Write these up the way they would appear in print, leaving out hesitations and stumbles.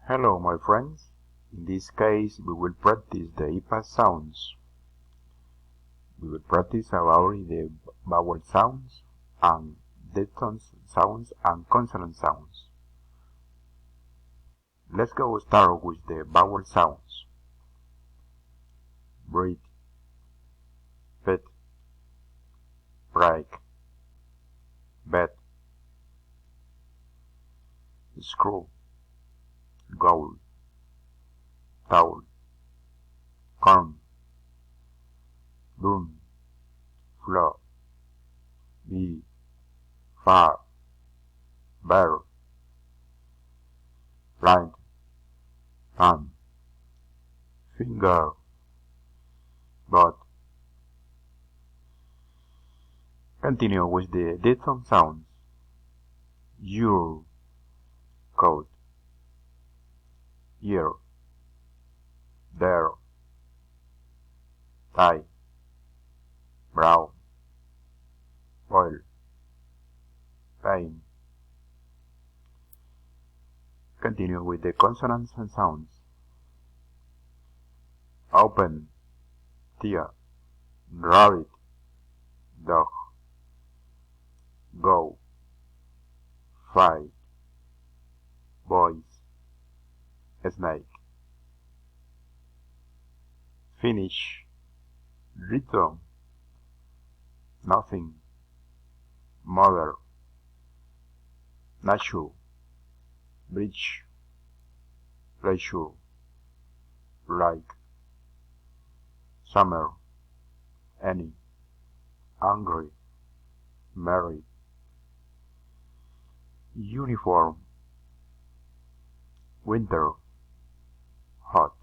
Hello my friends, in this case we will practice the Ipa sounds. We will practice about the vowel sounds and diphthong sounds and consonant sounds. Let's go start with the vowel sounds. Breathe, bed, break, bed, screw, goal, towel, corn, boom, floor, be, far, bear, blind, thumb, finger, butt. Continue with the diphthong sounds. Your, coat, year, there, tie, brown, boil, pain. Continue with the consonants and sounds. Open, tear, rabbit, dog, go, fight, boys, snake. Finish, return, nothing, mother, nature, bridge, pleasure, like, summer, any, angry, merry, uniform, winter, hot.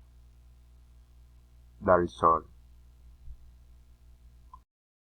That is all.